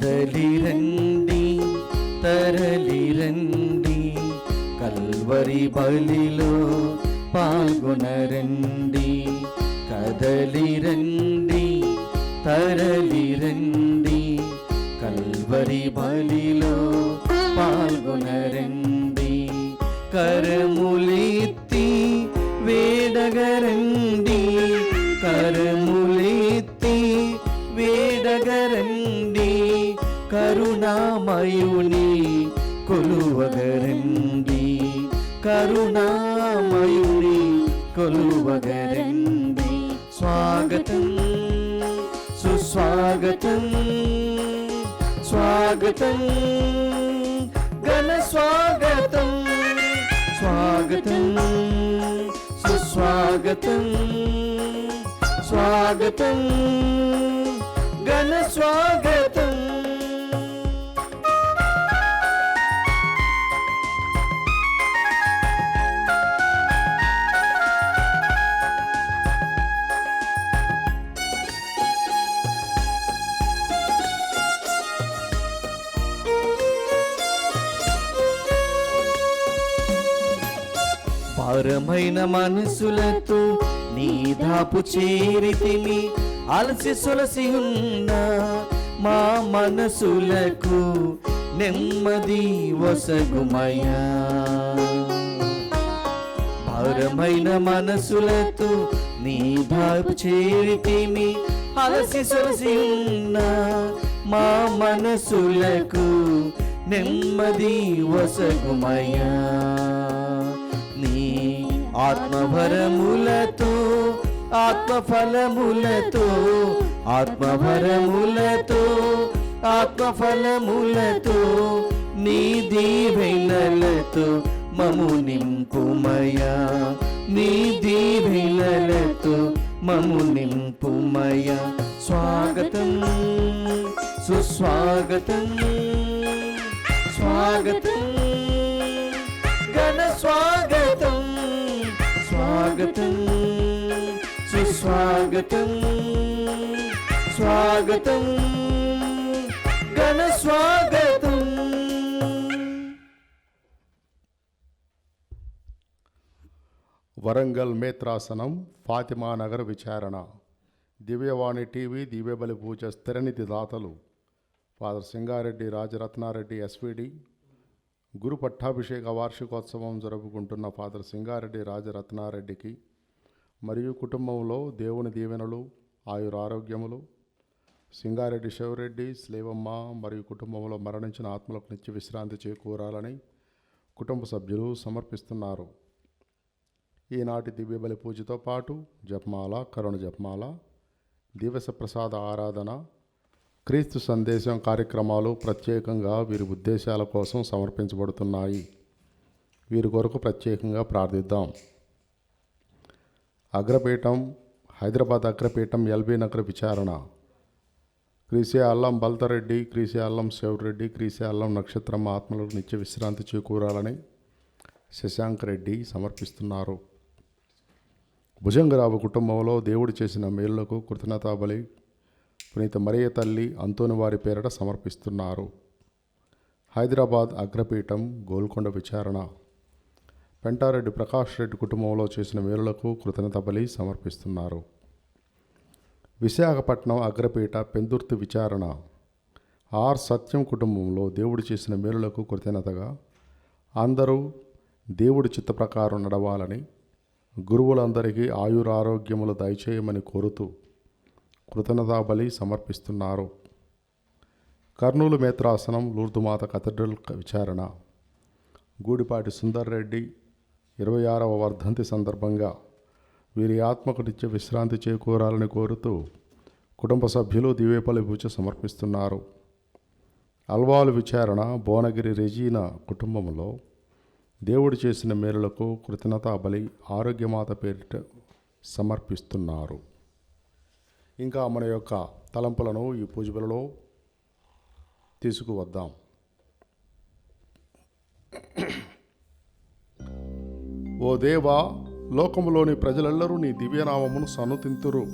కదలి రండి, తరలి రండి, కల్వరి బలిలో పాల్గొనరండి. కదలి రండి, తరలి రండి, కల్వరి బలిలో పాల్గొనరండి. కరములెత్తి వేడగరండి, కరములెత్తి వేడగరండి, కరుణామయుని కొలువగరండి, కరుణామయుని కొలువగరండి. స్వాగతం సుస్వాగతం, స్వాగతం ఘన స్వాగతం, స్వాగతం సుస్వాగతం, స్వాగతం ఘన స్వాగతం. భారమైన మనసులతో నీ దాపు చేరితిమి, అలసి సొలసి ఉన్న మా మనసులకు నెమ్మది వసగుమయా. భారమైన మనసులతో నీ దాపు చేరితిమి, అలసి సొలసి ఉన్న మా మనసులకు నెమ్మది వసగుమయా. నీ ఆత్మవరములతో ఆత్మఫలములతో, ఆత్మవరములతో ఆత్మఫలములతో, నీ దీవెనలతో మము నింపుమయా, నీ దీవెనలతో మము నింపుమయా. స్వాగతం సుస్వాగతం, స్వాగతం ఘన స్వాగతం, స్వాగతం సుస్వాగతం, స్వాగతం ఘన స్వాగతం. వరంగల్ మేత్రాసనం ఫాతిమా నగర్ విచారణ. దివ్యవాణి టీవీ దివ్యబలి పూజ స్థిరనిధి దాతలు ఫాదర్ సింగారెడ్డి రాజరత్నారెడ్డి ఎస్విడి. గురు పట్టాభిషేక వార్షికోత్సవం జరుపుకుంటున్న ఫాదర్ సింగారెడ్డి రాజరత్నారెడ్డికి మరియు కుటుంబంలో దేవుని దీవెనలు, ఆయురారోగ్యములు, సింగారెడ్డి శివరెడ్డి, స్లేవమ్మ మరియు కుటుంబంలో మరణించిన ఆత్మలకు నిత్య విశ్రాంతి చేకూరాలని కుటుంబ సభ్యులు సమర్పిస్తున్నారు. ఈనాటి దివ్యబలి పూజతో పాటు జపమాల, కరుణ జపమాల, దివస ప్రసాద ఆరాధన, క్రీస్తు సందేశం కార్యక్రమాలు ప్రత్యేకంగా వీరి ఉద్దేశాల కోసం సమర్పించబడుతున్నాయి. వీరి కొరకు ప్రత్యేకంగా ప్రార్థిద్దాం. అగ్రపీఠం హైదరాబాద్ అగ్రపీఠం ఎల్బీ నగర్ విచారణ. క్రీసే అల్లం బల్తరెడ్డి, క్రీసే అల్లం శివరెడ్డి, క్రీసే అల్లం నక్షత్రమ్మ ఆత్మలకు నిత్య విశ్రాంతి చేకూరాలని శశాంక్ రెడ్డి సమర్పిస్తున్నారు. భుజంగరావు కుటుంబంలో దేవుడు చేసిన మేలులకు కృతజ్ఞతాబలి పునీత మరియ తల్లి అంతోని వారి పేరట సమర్పిస్తున్నారు. హైదరాబాద్ అగ్రపీఠం గోల్కొండ విచారణ. పెంటారెడ్డి ప్రకాష్ రెడ్డి కుటుంబంలో చేసిన మేలులకు కృతజ్ఞతాబలి సమర్పిస్తున్నారు. విశాఖపట్నం అగ్రపీఠ పెందుర్తి విచారణ. ఆర్ సత్యం కుటుంబంలో దేవుడు చేసిన మేలులకు కృతజ్ఞతగా అందరూ దేవుడి చిత్త ప్రకారం నడవాలని, గురువులందరికీ ఆయురారోగ్యములు దయచేయమని కోరుతూ కృతజ్ఞతాబలి సమర్పిస్తున్నారు. కర్నూలు మేత్రాసనం లూర్దుమాత కథడ్రల్ విచారణ. గూడిపాటి సుందర్ రెడ్డి 26వ వర్ధంతి సందర్భంగా వీరి ఆత్మకు నిత్య విశ్రాంతి చేకూరాలని కోరుతూ కుటుంబ సభ్యులు దివ్యబలి పూజ సమర్పిస్తున్నారు. అల్వాలు విచారణ. భువనగిరి రెజీనా కుటుంబంలో దేవుడు చేసిన మేలులకు కృతజ్ఞతాబలి ఆరోగ్యమాత పేరిట సమర్పిస్తున్నారు. ఇంకా మన యొక్క తలంపులను ఈ పూజలలో తీసుకువద్దాం. ఓ దేవా, లోకములోని ప్రజలెల్లరూ నీ దివ్యనామమును సన్నుతింతురు.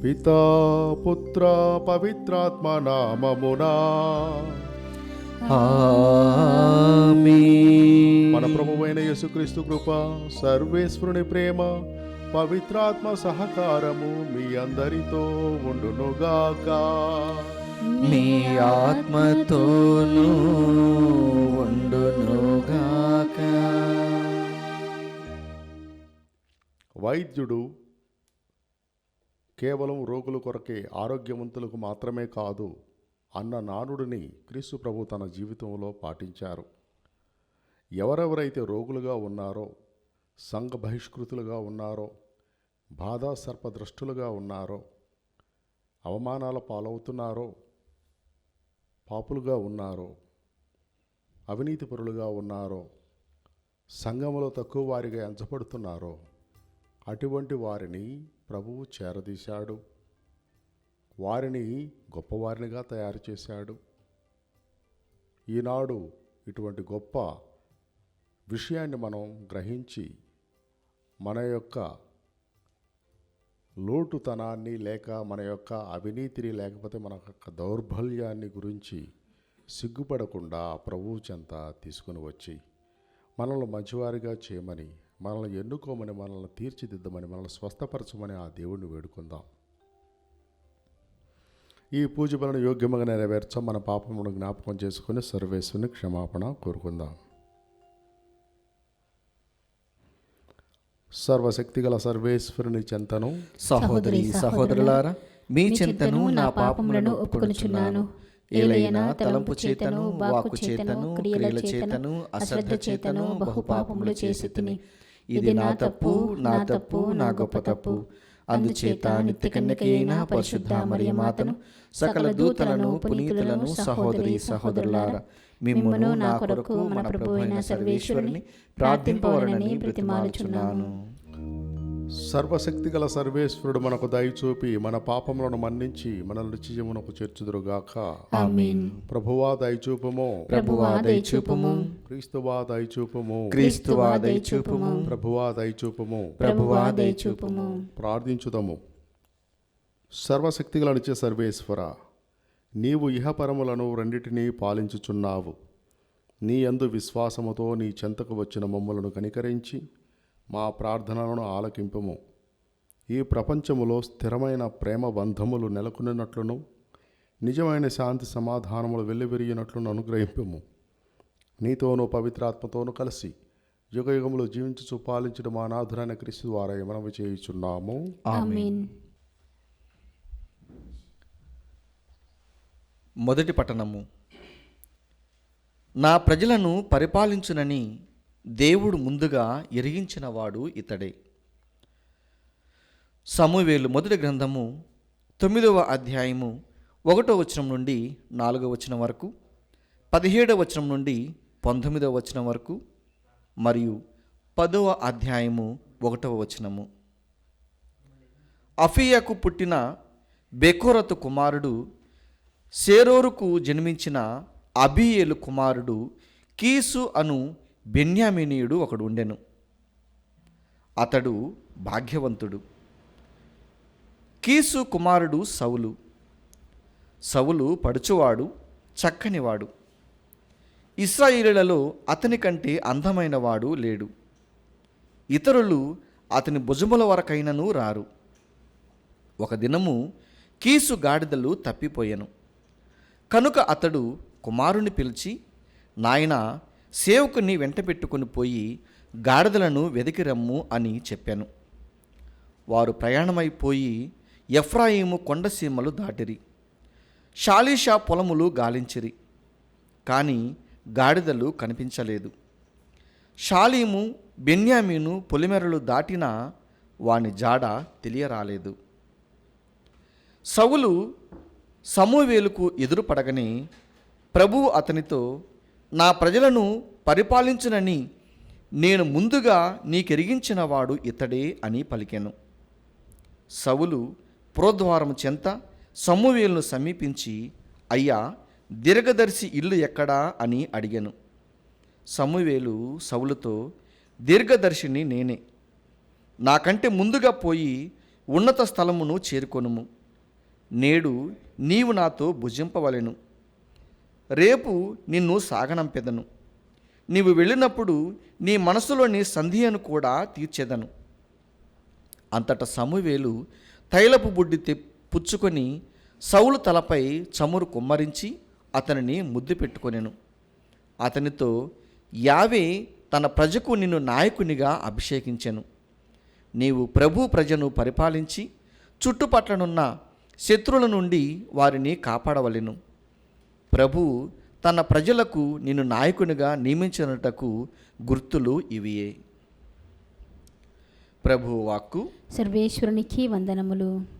పితా పుత్ర పవిత్రాత్మ నామమునా. ఆమేన్. మన ప్రభువైన యేసుక్రీస్తు కృప, సర్వేశ్వరుని ప్రేమ, పవిత్రాత్మ సహకారము మీ అందరితో ఉండునుగాక. మీ ఆత్మతోనూ ఉండునుగాక. వైద్యుడు కేవలం రోగుల కొరకే, ఆరోగ్యవంతులకు మాత్రమే కాదు అన్న నానుడిని క్రీస్తు ప్రభు తన జీవితంలో పాటించారు. ఎవరెవరైతే రోగులుగా ఉన్నారో, సంఘ బహిష్కృతులుగా ఉన్నారో, బాధా సర్పద్రష్టులుగా ఉన్నారో, అవమానాల పాలవుతున్నారో, పాపులుగా ఉన్నారో, అవినీతిపరులుగా ఉన్నారో, సంఘములో తక్కువ వారిగా ఎంచబడుతున్నారో, అటువంటి వారిని ప్రభువు చేరదీశాడు. వారిని గొప్పవారినిగా తయారు చేశాడు. ఈనాడు ఇటువంటి గొప్ప విషయాన్ని మనం గ్రహించి మన యొక్క లోటుతనాన్ని, లేక మన యొక్క అవినీతిని, లేకపోతే మన యొక్క దౌర్బల్యాన్ని గురించి సిగ్గుపడకుండా ప్రభువు చెంత తీసుకుని వచ్చి మనల్ని మంచివారిగా చేయమని, మనల్ని ఎన్నుకోమని, మనల్ని తీర్చిదిద్దమని, మనల్ని స్వస్థపరచమని ఆ దేవుణ్ణి వేడుకుందాం. ఈ పూజ బలను యోగ్యముగా నెరవేర్చం మన పాపమును జ్ఞాపకం చేసుకుని సర్వేశ్వరుని క్షమాపణ కోరుకుందాం. సర్వశక్తిగల సర్వేశ్వరుని చెంతను, సహోదరి సహోదరులారా, మీ చింతను నా పాపములను ఒప్పుకొనుచున్నాను. ఏలైనా తలంపు చేతను, వాక్కు చేతను, క్రియల చేతను, అశ్రద్ధ చేతను బహు పాపములు చేసి తిని. ఇది నా తప్పు, నా తప్పు, నా గొప్ప తప్పు. అందుచేత నిత్య కన్యక అయిన పరిశుద్ధ మరియమాతను, సకల దూతలను, పునీతులను, సహోదరి సహోదరులారా, మిమ్మును నా కొరకు మన ప్రభువైన సర్వేశ్వరుని ప్రార్థింపవలనని బ్రతిమాలుచున్నాను. సర్వశక్తిగల సర్వేశ్వరుడు మనకు దయచూపి మన పాపములను మన్నించి మనల్ని నిత్యజీవమునకు చేర్చుదురుగాక. ఆమేన్. ప్రభువా దయచూపము, ప్రభువా దయచూపుము, క్రీస్తువా దయచూపము, క్రీస్తువా దయచూపుము, ప్రభువా దయచూపము. ప్రభువా దయచూపుము. ప్రార్థించుదము. సర్వశక్తిగల నిత్య సర్వేశ్వర, నీవు ఇహపరములను రెండిటినీ పాలించుచున్నావు. నీ యందు విశ్వాసముతో నీ చెంతకు వచ్చిన మమ్ములను కనికరించి మా ప్రార్థనలను ఆలకింపము. ఈ ప్రపంచములో స్థిరమైన ప్రేమ బంధములు నెలకొనినట్లును, నిజమైన శాంతి సమాధానములు వెల్లివిరిగినట్లును అనుగ్రహింపము. నీతోనూ పవిత్రాత్మతోనూ కలిసి యుగయుగములు జీవించుచు పాలించడం మా నాథురైన క్రీస్తు ద్వారా మనవి చేయుచున్నాము. ఆమేన్. మొదటి పట్టణము. నా ప్రజలను పరిపాలించునని దేవుడు ముందుగా ఎరిగించినవాడు ఇతడే. సమూయేలు మొదటి గ్రంథము 9వ అధ్యాయము 1వ వచనం నుండి 4వ వచనం వరకు, 17వ వచనం నుండి 19వ వచనం వరకు, మరియు 10వ అధ్యాయము 1వ వచనము. అఫీయకు పుట్టిన బెకోరతు కుమారుడు సేరోరుకు జన్మించిన అబీయేలు కుమారుడు కీసు అను బెన్యామీనీయుడు ఒకడు ఉండెను. అతడు భాగ్యవంతుడు. కీసు కుమారుడు సౌలు. సౌలు పడుచువాడు, చక్కనివాడు. ఇశ్రాయేలులలో అతని కంటే అందమైన వాడు లేడు. ఇతరులు అతని భుజముల వరకైనను రారు. ఒక దినము కీసు గాడిదలు తప్పిపోయెను. కనుక అతడు కుమారుని పిలిచి, నాయనా, సేవకుని వెంట పెట్టుకుని పోయి గాడిదలను వెదికి రమ్ము అని చెప్పాను. వారు ప్రయాణమైపోయి ఎఫ్రాయిము కొండసీమలు దాటిరి. షాలీషా పొలములు గాలించిరి, కానీ గాడిదలు కనిపించలేదు. షాలీము, బెన్యామీను పొలిమెరలు దాటినా వాని జాడ తెలియరాలేదు. సౌలు సమూయేలుకు ఎదురుపడగనే ప్రభువు అతనితో, నా ప్రజలను పరిపాలించునని నేను ముందుగా నీకెరిగించిన వాడు ఇతడే అని పలికెను. సౌలు పురద్వారము చెంత సమూయేలును సమీపించి, అయ్యా, దీర్ఘదర్శి ఇల్లు ఎక్కడా అని అడిగాను. సమూయేలు సౌలుతో, దీర్ఘదర్శిని నేనే. నాకంటే ముందుగా పోయి ఉన్నత స్థలమును చేరుకొనుము. నేడు నీవు నాతో భుజింపవలెను, రేపు నిన్ను సాగనంపెదను. నీవు వెళ్ళినప్పుడు నీ మనసులోని సంధియను కూడా తీర్చెదను. అంతట సమూవేలు తైలపు బుడ్డి పుచ్చుకొని సౌలు తలపై చమురు కుమ్మరించి అతనిని ముద్దు పెట్టుకొనెను. అతనితో, యావే తన ప్రజకు నిన్ను నాయకునిగా అభిషేకించెను. నీవు ప్రభు ప్రజను పరిపాలించి చుట్టుపట్లనున్న శత్రువుల నుండి వారిని కాపాడవలెను. ప్రభువు తన ప్రజలకు నిన్ను నాయకునిగా నియమించినటకు గుర్తులు ఇవియే. ప్రభువు వాక్కు. సర్వేశ్వరునికి వందనములు.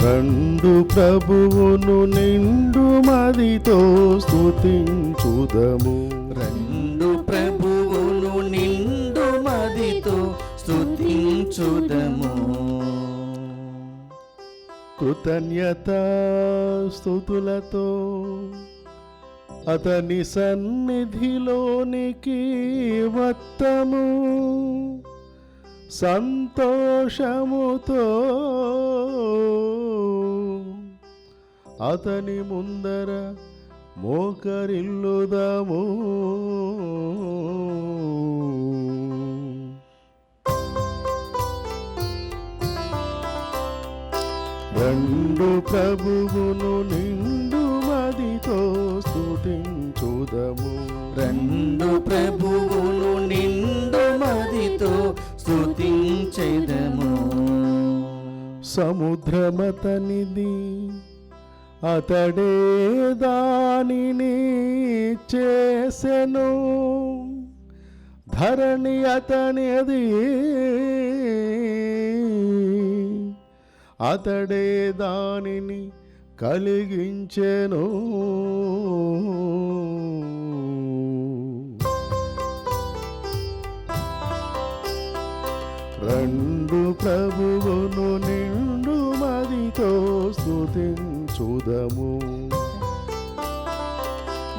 రెండు ప్రభువును నిండు మదితో స్తుతించుదము. రెండు ప్రభువును నిండు మదితో స్తుతించుదము. కృతజ్ఞత స్తుతులతో అతని సన్నిధిలోనికి వత్తము. సంతోషముతో అతని ముందర మోకరిల్లుదము. రెండు ప్రభువును నిండు మదితో స్తుతించుదము. రెండు ప్రభువును నిండు మదితో స్తుతించెదము. సముద్రమతనిది, అతడే దానిని చేసెను. ధరణి అతనిది, అతడే దానిని కలిగించెను. రెండు ప్రభువును నిండు మదితో స్తుతించుదము.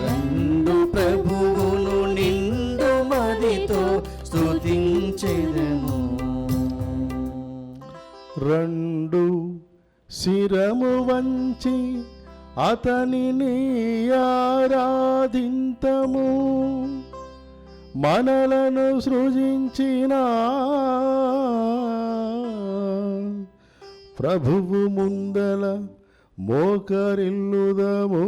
రెండు ప్రభువును నిండు మదితో స్తుతించెదము. రెండు శిరము వంచి అతనిని ఆరాధింతము. మనలను సృజించిన ప్రభువు ముందల మోకరిల్లుదము.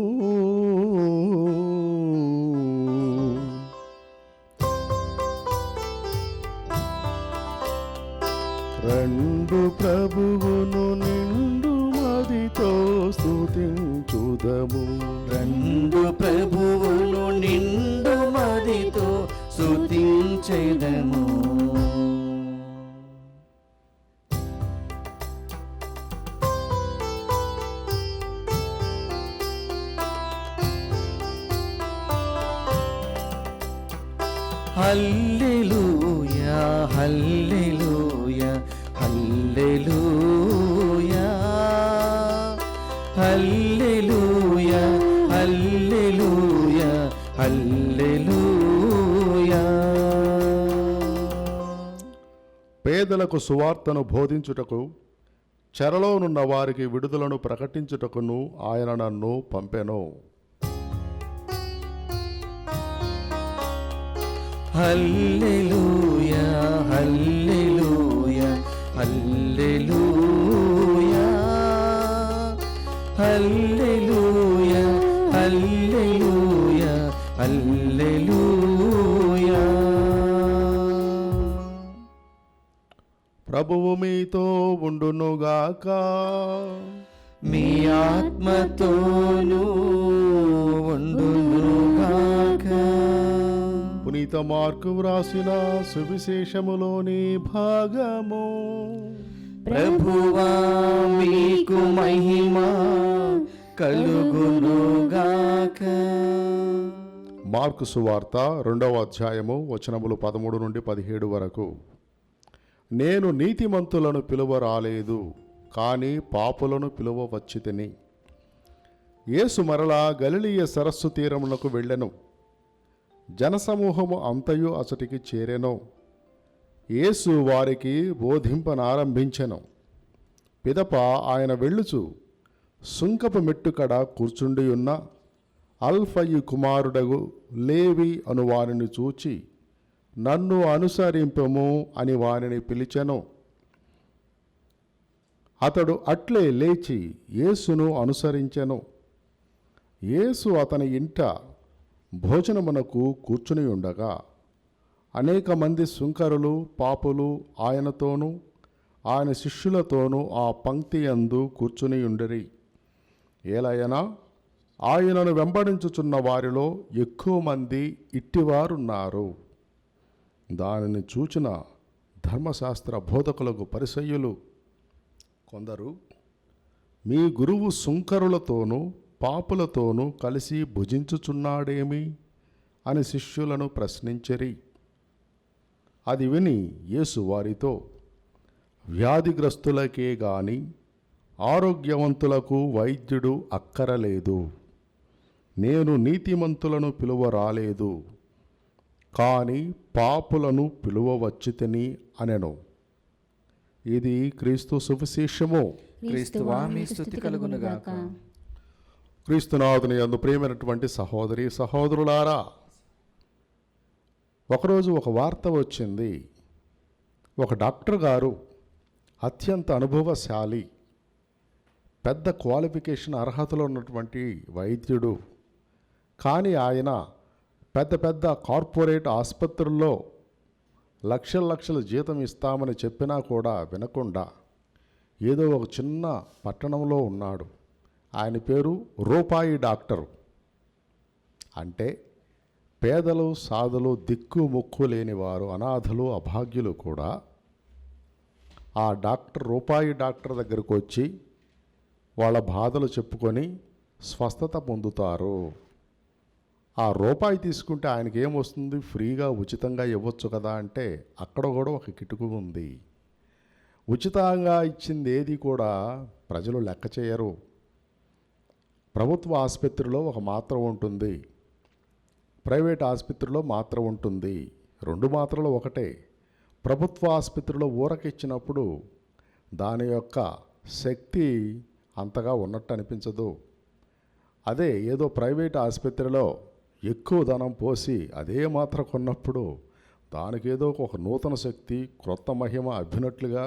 రెండు ప్రభువును నిండు మదితో స్తుతించుదము. రెండు ప్రభువును నిండు మదితో స్తుతించెదము. హల్లెలూయా హల్లెలూయా హల్లెలూయా హల్లెలూయా హల్లెలూయా హల్లెలూయా. పేదలకు సువార్తను బోధించుటకు, చెరలోనున్న వారికి విడుదలను ప్రకటించుటకును ఆయన నన్ను పంపెను. హల్లెలూయా హల్లెలూయా హల్లెలూయా హల్లెలూయా హల్లెలూయా హల్లెలూయా. ప్రభువు మీతో ఉండునుగాక. మీ ఆత్మతోనూ ఉండునుగాక. పునీత మార్కు వ్రాసిన సువిశేషములోని భాగము. ప్రభువా మీకు మహిమ కలుగునుగాక. మార్కు సువార్త 2వ అధ్యాయము వచనములు 13 నుండి 17 వరకు. నేను నీతిమంతులను పిలువ రాలేదు, కానీ పాపులను పిలువ వచ్చితిని. యేసు మరలా గలిలయ సరస్సు తీరమునకు వెళ్ళెను. జనసమూహము అంతయు అచటికి చేరెను. యేసు వారికి బోధింపనారంభించెను. పిదప ఆయన వెళ్ళుచు సుంకపు మెట్టుకడ కూర్చుండి ఉన్న అల్ఫయి కుమారుడగు లేవి అను వారిని చూచి, నన్ను అనుసరింపము అని వారిని పిలిచెను. అతడు అట్లే లేచి యేసును అనుసరించెను. యేసు అతని ఇంట భోజనమునకు కూర్చుని ఉండగా అనేక మంది సుంకరులు పాపులు ఆయనతోనూ ఆయన శిష్యులతోనూ ఆ పంక్తి యందు కూర్చుని ఉండిరి. ఏలయనా ఆయనను వెంబడించుచున్న వారిలో ఎక్కువ మంది ఇట్టివారున్నారు. దానిని చూచిన ధర్మశాస్త్ర బోధకులకు పరిసయ్యులు కొందరు, మీ గురువు సుంకరులతోనూ పాపులతోనూ కలిసి భుజించుచున్నాడేమి అని శిష్యులను ప్రశ్నించిరి. అది విని యేసు వారితో, వ్యాధిగ్రస్తులకే గాని ఆరోగ్యవంతులకు వైద్యుడు అక్కరలేదు. నేను నీతిమంతులను పిలువ రాలేదు, కానీ పాపులను పిలువ వచ్చితిని అనెను. ఇది క్రీస్తు సువిశేషము. క్రీస్తువా మీ స్తుతి కలుగునుగాక. క్రీస్తునాథుని యందు ప్రియమైనటువంటి సహోదరి సహోదరులారా, ఒకరోజు ఒక వార్త వచ్చింది. ఒక డాక్టర్ గారు, అత్యంత అనుభవశాలి, పెద్ద క్వాలిఫికేషన్ అర్హతలు ఉన్నటువంటి వైద్యుడు, కానీ ఆయన పెద్ద పెద్ద కార్పొరేట్ ఆసుపత్రుల్లో లక్షల లక్షల జీతం ఇస్తామని చెప్పినా కూడా వినకుండా ఏదో ఒక చిన్న పట్టణంలో ఉన్నాడు. ఆయన పేరు రూపాయి డాక్టరు. అంటే పేదలు సాధులు దిక్కు ముక్కు లేనివారు, అనాథలు అభాగ్యులు కూడా ఆ రూపాయి డాక్టర్ దగ్గరకు వచ్చి వాళ్ళ బాధలు చెప్పుకొని స్వస్థత పొందుతారు. ఆ రూపాయి తీసుకుంటే ఆయనకి ఏమొస్తుంది? ఫ్రీగా ఉచితంగా ఇవ్వచ్చు కదా అంటే అక్కడ కూడా ఒక కిటుకు ఉంది. ఉచితంగా ఇచ్చింది ఏది కూడా ప్రజలు లెక్క చేయరు. ప్రభుత్వ ఆసుపత్రిలో ఒక మాత్ర ఉంటుంది, ప్రైవేట్ ఆసుపత్రిలో మాత్ర ఉంటుంది. 2 మాత్రలు ఒకటే. ప్రభుత్వ ఆసుపత్రిలో ఊరకిచ్చినప్పుడు దాని యొక్క శక్తి అంతగా ఉన్నట్టు అనిపించదు. అదే ఏదో ప్రైవేట్ ఆసుపత్రిలో ఎక్కువ ధనం పోసి అదే మాత్ర కొన్నప్పుడు దానికేదో ఒక నూతన శక్తి, క్రొత్త మహిమ అబ్బినట్లుగా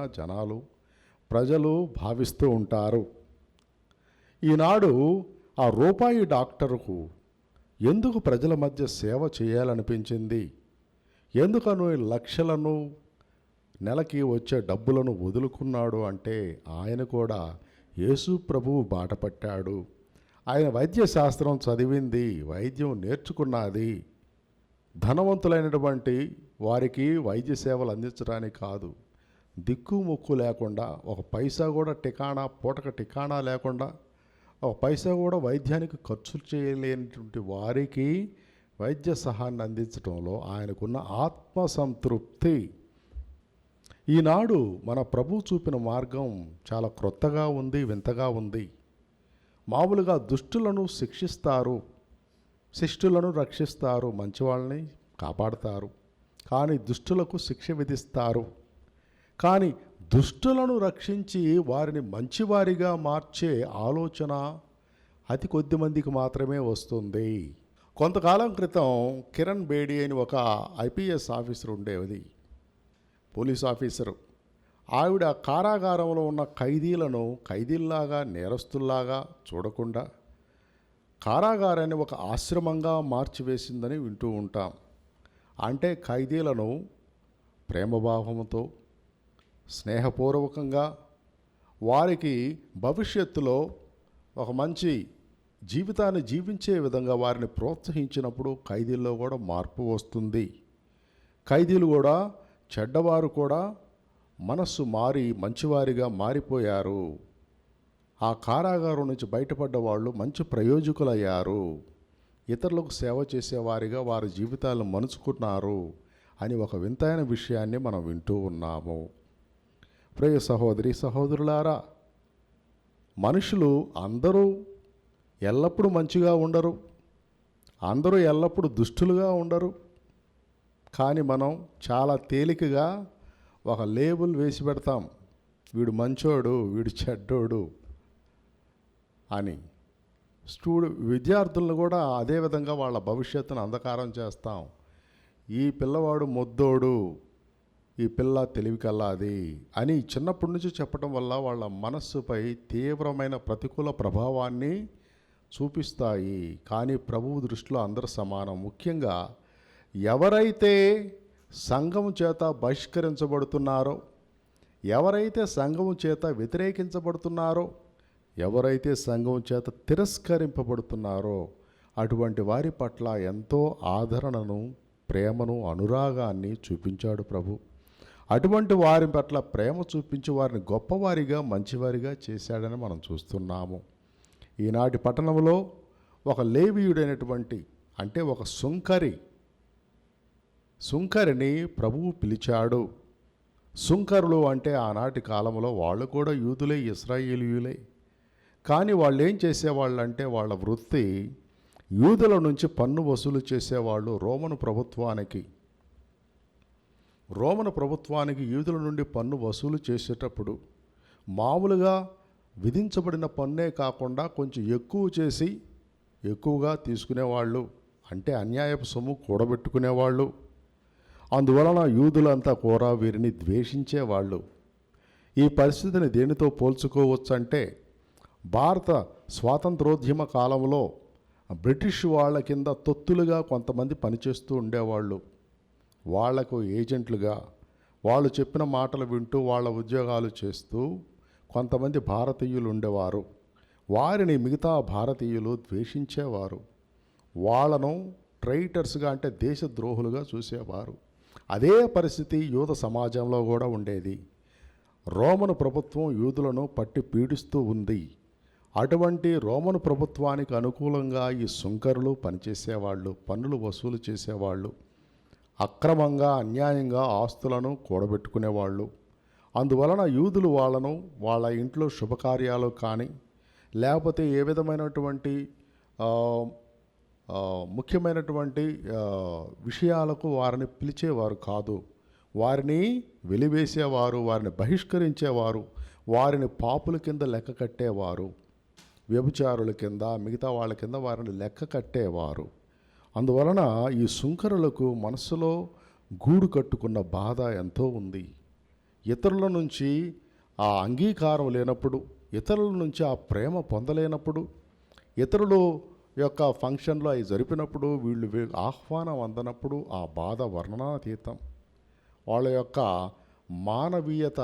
ప్రజలు భావిస్తూ ఉంటారు. ఈనాడు ఆ రూపాయి డాక్టరుకు ఎందుకు ప్రజల మధ్య సేవ చేయాలనిపించింది? ఎందుకను లక్షలను నెలకి వచ్చే డబ్బులను వదులుకున్నాడు అంటే ఆయన కూడా యేసు ప్రభువు బాట పట్టాడు. ఆయన వైద్యశాస్త్రం చదివింది, వైద్యం నేర్చుకున్నది ధనవంతులైనటువంటి వారికి వైద్య సేవలు అందించడానికి కాదు. దిక్కు ముక్కు లేకుండా, ఒక పైసా కూడా పూటక టికాణా లేకుండా, ఒక పైసా కూడా వైద్యానికి ఖర్చు చేయలేనటువంటి వారికి వైద్య సహాయాన్ని అందించడంలో ఆయనకున్న ఆత్మసంతృప్తి. ఈనాడు మన ప్రభు చూపిన మార్గం చాలా క్రొత్తగా ఉంది, వింతగా ఉంది. మామూలుగా దుష్టులను శిక్షిస్తారు, శిష్టులను రక్షిస్తారు, మంచివాళ్ళని కాపాడతారు. కానీ దుష్టులకు శిక్ష విధిస్తారు. కానీ దుష్టులను రక్షించి వారిని మంచివారిగా మార్చే ఆలోచన అతి కొద్ది మందికి మాత్రమే వస్తుంది. కొంతకాలం క్రితం కిరణ్ బేడి అని ఒక ఐపీఎస్ ఆఫీసర్ ఉండేది, పోలీస్ ఆఫీసరు. ఆవిడ కారాగారంలో ఉన్న ఖైదీలను ఖైదీల్లాగా నేరస్తుల్లాగా చూడకుండా కారాగారాన్ని ఒక ఆశ్రమంగా మార్చివేసిందని వింటూ ఉంటాం. అంటే ఖైదీలను ప్రేమభావంతో స్నేహపూర్వకంగా వారికి భవిష్యత్తులో ఒక మంచి జీవితాన్ని జీవించే విధంగా వారిని ప్రోత్సహించినప్పుడు ఖైదీల్లో కూడా మార్పు వస్తుంది. ఖైదీలు కూడా, చెడ్డవారు కూడా మనస్సు మారి మంచివారిగా మారిపోయారు. ఆ కారాగారం నుంచి బయటపడ్డ వాళ్ళు మంచి ప్రయోజకులయ్యారు. ఇతరులకు సేవ చేసేవారిగా వారి జీవితాలను మలుచుకున్నారు అని ఒక వింతైన విషయాన్ని మనం వింటూ ఉన్నాము. ప్రియ సహోదరి సహోదరులారా, మనుషులు అందరూ ఎల్లప్పుడూ మంచిగా ఉండరు, అందరూ ఎల్లప్పుడూ దుష్టులుగా ఉండరు. కానీ మనం చాలా తేలికగా ఒక లేబుల్ వేసి పెడతాం, వీడు మంచోడు, వీడు చెడ్డోడు అని. విద్యార్థులను కూడా అదేవిధంగా వాళ్ళ భవిష్యత్తును అంధకారం చేస్తాం. ఈ పిల్లవాడు మొద్దోడు, ఈ పిల్ల తెలివికల్లాది అని చిన్నప్పటి నుంచి చెప్పడం వల్ల వాళ్ళ మనస్సుపై తీవ్రమైన ప్రతికూల ప్రభావాన్ని చూపిస్తాయి. కానీ ప్రభువు దృష్టిలో అందరూ సమానం. ముఖ్యంగా ఎవరైతే సంఘం చేత బహిష్కరించబడుతున్నారో, ఎవరైతే సంఘం చేత వ్యతిరేకించబడుతున్నారో, ఎవరైతే సంఘం చేత తిరస్కరింపబడుతున్నారో అటువంటి వారి పట్ల ఎంతో ఆదరణను, ప్రేమను, అనురాగాన్ని చూపించాడు ప్రభు. అటువంటి వారి పట్ల ప్రేమ చూపించి వారిని గొప్పవారిగా, మంచివారిగా చేశాడని మనం చూస్తున్నాము. ఈనాటి పట్టణంలో ఒక లేవీయుడైనటువంటి, అంటే ఒక సుంకరిని ప్రభువు పిలిచాడు. సుంకరులు అంటే ఆనాటి కాలంలో వాళ్ళు కూడా యూదులే, ఇశ్రాయేలీయులే. కానీ వాళ్ళు ఏం చేసేవాళ్ళంటే వాళ్ళ వృత్తి యూదుల నుంచి పన్ను వసూలు చేసేవాళ్ళు. రోమను ప్రభుత్వానికి యూదుల నుండి పన్ను వసూలు చేసేటప్పుడు మామూలుగా విధించబడిన పన్నే కాకుండా కొంచెం ఎక్కువ చేసి ఎక్కువగా తీసుకునేవాళ్ళు. అంటే అన్యాయపు సొమ్ము కూడబెట్టుకునేవాళ్ళు. అందువలన యూదులంతా కూడా వీరిని ద్వేషించేవాళ్ళు. ఈ పరిస్థితిని దేనితో పోల్చుకోవచ్చు అంటే, భారత స్వాతంత్రోద్యమ కాలంలో బ్రిటిష్ వాళ్ళ కింద తొత్తులుగా కొంతమంది పనిచేస్తూ ఉండేవాళ్ళు. వాళ్లకు ఏజెంట్లుగా వాళ్ళు చెప్పిన మాటలు వింటూ వాళ్ళ ఉద్యోగాలు చేస్తూ కొంతమంది భారతీయులు ఉండేవారు. వారిని మిగతా భారతీయులు ద్వేషించేవారు. వాళ్ళను ట్రైటర్స్గా, అంటే దేశద్రోహులుగా చూసేవారు. అదే పరిస్థితి యూద సమాజంలో కూడా ఉండేది. రోమను ప్రభుత్వం యూదులను పట్టి పీడిస్తూ ఉంది. అటువంటి రోమను ప్రభుత్వానికి అనుకూలంగా ఈ సుంకరులు పనిచేసేవాళ్ళు, పన్నులు వసూలు చేసేవాళ్ళు, అక్రమంగా, అన్యాయంగా ఆస్తులను కూడబెట్టుకునేవాళ్ళు. అందువలన యూదులు వాళ్ళను వాళ్ళ ఇంట్లో శుభకార్యాలు కానీ, లేకపోతే ఏ విధమైనటువంటి ముఖ్యమైనటువంటి విషయాలకు వారిని పిలిచేవారు కాదు. వారిని వెలివేసేవారు, వారిని బహిష్కరించేవారు, వారిని పాపుల కింద లెక్క కట్టేవారు, వ్యభిచారుల కింద, మిగతా వాళ్ళ కింద వారిని లెక్క కట్టేవారు. అందువలన ఈ సుంకరులకు మనసులో గూడు కట్టుకున్న బాధ ఎంతో ఉంది. ఇతరుల నుంచి ఆ అంగీకారం లేనప్పుడు, ఇతరుల నుంచి ఆ ప్రేమ పొందలేనప్పుడు, ఇతరులు యొక్క ఫంక్షన్లో అవి జరిపినప్పుడు వీళ్ళు ఆహ్వానం అందనప్పుడు ఆ బాధ వర్ణనాతీతం. వాళ్ళ యొక్క మానవీయత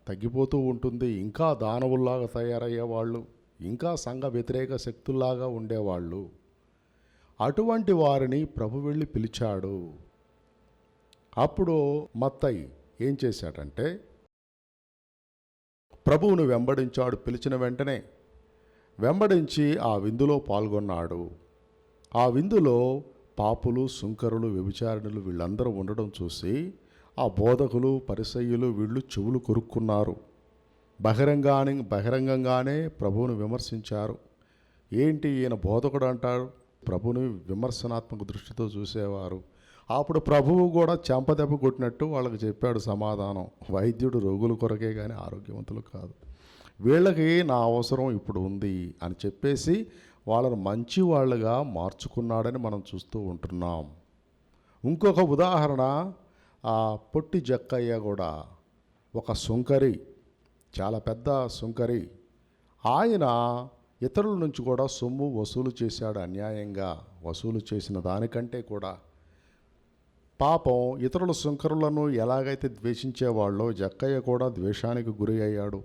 తగ్గిపోతూ ఉంటుంది. ఇంకా దానవుల్లాగా తయారయ్యేవాళ్ళు, ఇంకా సంఘ వ్యతిరేక శక్తుల్లాగా ఉండేవాళ్ళు. అటువంటి వారిని ప్రభు వెళ్ళి పిలిచాడు. అప్పుడు మత్తయి ఏం చేశాడంటే ప్రభువును వెంబడించాడు. పిలిచిన వెంటనే వెంబడించి ఆ విందులో పాల్గొన్నాడు. ఆ విందులో పాపులు, సుంకరులు, వ్యభిచారిణులు వీళ్ళందరూ ఉండడం చూసి ఆ బోధకులు, పరిసయ్యులు వీళ్ళు చెవులు కొరుక్కున్నారు. బహిరంగంగానే ప్రభువును విమర్శించారు. ఏంటి ఈయన బోధకుడు అంటారు? ప్రభుని విమర్శనాత్మక దృష్టితో చూసేవారు. అప్పుడు ప్రభువు కూడా చెంపదెబ్బ కొట్టినట్టు వాళ్ళకి చెప్పాడు సమాధానం. వైద్యుడు రోగుల కొరకే కానీ ఆరోగ్యవంతులు కాదు. వీళ్ళకి నా అవసరం ఇప్పుడు ఉంది అని చెప్పేసి వాళ్ళను మంచి వాళ్ళుగా మార్చుకున్నాడని మనం చూస్తూ ఉంటున్నాం. ఇంకొక ఉదాహరణ, ఆ పొట్టి జక్కయ్య కూడా ఒక సుంకరి, చాలా పెద్ద సుంకరి. ఆయన ఇతరుల నుంచి కూడా సొమ్ము వసూలు చేశాడు. అన్యాయంగా వసూలు చేసిన దానికంటే కూడా పాపం ఇతరుల సుంకరులను ఎలాగైతే ద్వేషించేవాళ్ళో జక్కయ్య కూడా ద్వేషానికి గురి అయ్యాడు,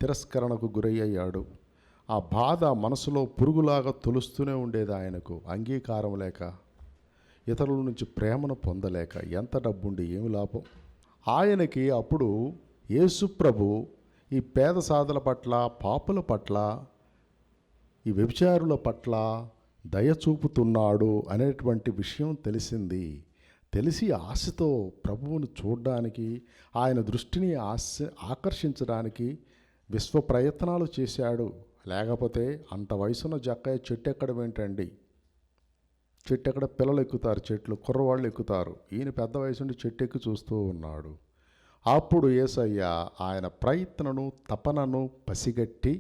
తిరస్కరణకు గురి అయ్యాడు. ఆ బాధ మనసులో పురుగులాగా తొలుస్తూనే ఉండేది ఆయనకు, అంగీకారం లేక. ఇతరుల నుంచి ప్రేమను పొందలేక ఎంత డబ్బుండి ఏమి లాభం. ఆయనకి అప్పుడు యేసు ప్రభు ఈ పేద సాధుల పట్ల, పాపుల పట్ల, ఈ వ్యభిచారుల పట్ల దయ చూపుతున్నాడు అనేటువంటి విషయం తెలిసింది. తెలిసి ఆశతో ప్రభువును చూడడానికి, ఆయన దృష్టిని ఆకర్షించడానికి విశ్వ ప్రయత్నాలు చేశాడు. లేకపోతే అంత వయసున్న జక్కయ్య చెట్టు ఎక్కడం ఏంటండి? చెట్టు ఎక్కడ పిల్లలు ఎక్కుతారు, చెట్లు కుర్రవాళ్ళు ఎక్కుతారు. ఈయన పెద్ద వయసు నుండి చెట్టు ఎక్కి చూస్తూ ఉన్నాడు. అప్పుడు యేసయ్య ఆయన ప్రయత్నను, తపనను పసిగట్టి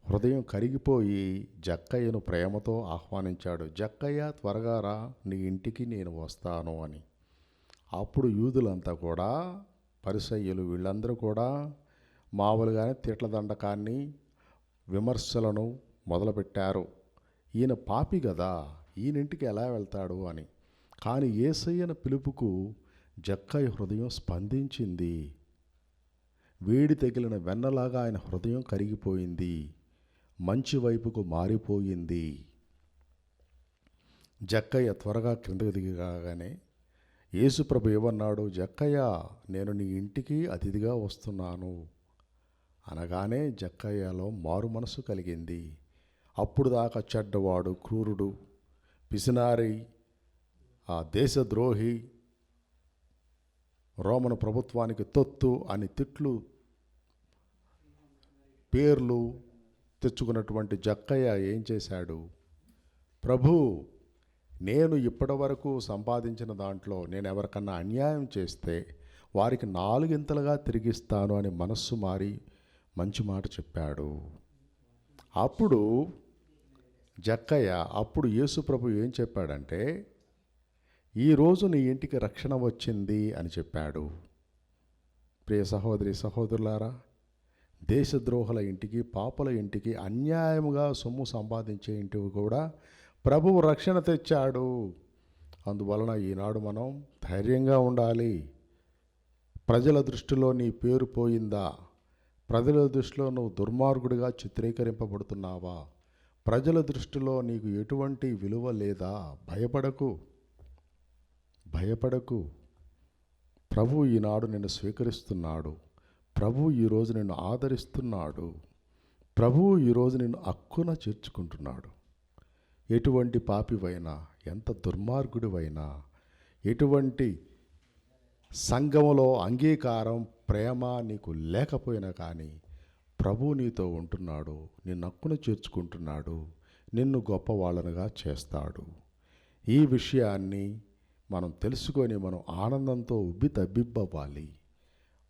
హృదయం కరిగిపోయి జక్కయ్యను ప్రేమతో ఆహ్వానించాడు. జక్కయ్య, త్వరగా రా, నీ ఇంటికి నేను వస్తాను అని. అప్పుడు యూదులంతా కూడా, పరిసయ్యులు వీళ్ళందరూ కూడా మామూలుగానే తిట్ల దండకాన్ని, విమర్శలను మొదలుపెట్టారు. ఈయన పాపి కదా, ఈయనింటికి ఎలా వెళ్తాడు అని. కానీ యేసయ్యన పిలుపుకు జక్కయ్య హృదయం స్పందించింది. వేడి తగిలిన వెన్నలాగా ఆయన హృదయం కరిగిపోయింది, మంచి వైపుకు మారిపోయింది. జక్కయ్య త్వరగా క్రిందకు దిగగానే యేసుప్రభు ఏమన్నాడు? జక్కయ్య, నేను నీ ఇంటికి అతిథిగా వస్తున్నాను అనగానే జక్కయ్యలో మారు మనసు కలిగింది. అప్పుడు దాకా చెడ్డవాడు, క్రూరుడు, పిసినారి, ఆ దేశద్రోహి, రోమను ప్రభుత్వానికి తొత్తు అని తిట్లు, పేర్లు తెచ్చుకున్నటువంటి జక్కయ్య ఏం చేశాడు? ప్రభు, నేను ఇప్పటి వరకు సంపాదించిన దాంట్లో నేను ఎవరికన్నా అన్యాయం చేస్తే వారికి 4 తిరిగిస్తాను అని మనస్సు మారి మంచి మాట చెప్పాడు. అప్పుడు జక్కయ్య, అప్పుడు యేసు ప్రభు ఏం చెప్పాడంటే, ఈరోజు నీ ఇంటికి రక్షణ వచ్చింది అని చెప్పాడు. ప్రియ సహోదరి సహోదరులారా, దేశద్రోహుల ఇంటికి, పాపుల ఇంటికి, అన్యాయముగా సొమ్ము సంపాదించే ఇంటికి కూడా ప్రభువు రక్షణ తెచ్చాడు. అందువలన ఈనాడు మనం ధైర్యంగా ఉండాలి. ప్రజల దృష్టిలో నీ పేరు పోయిందా? ప్రజల దృష్టిలో నువ్వు దుర్మార్గుడిగా చిత్రీకరింపబడుతున్నావా? ప్రజల దృష్టిలో నీకు ఎటువంటి విలువ లేదా? భయపడకు. ప్రభు ఈనాడు నిన్ను స్వీకరిస్తున్నాడు. ప్రభు ఈరోజు నిన్ను ఆదరిస్తున్నాడు. ప్రభు ఈరోజు నిన్ను హక్కున చేర్చుకుంటున్నాడు. ఎటువంటి పాపివైనా, ఎంత దుర్మార్గుడివైనా, ఎటువంటి సంఘములో అంగీకారం, ప్రేమ నీకు లేకపోయినా కానీ ప్రభు నీతో ఉంటున్నాడు, నిన్ను హక్కున చేర్చుకుంటున్నాడు, నిన్ను గొప్పవాళ్ళనుగా చేస్తాడు. ఈ విషయాన్ని మనం తెలుసుకొని మనం ఆనందంతో తబ్బిబ్బవ్వాలి.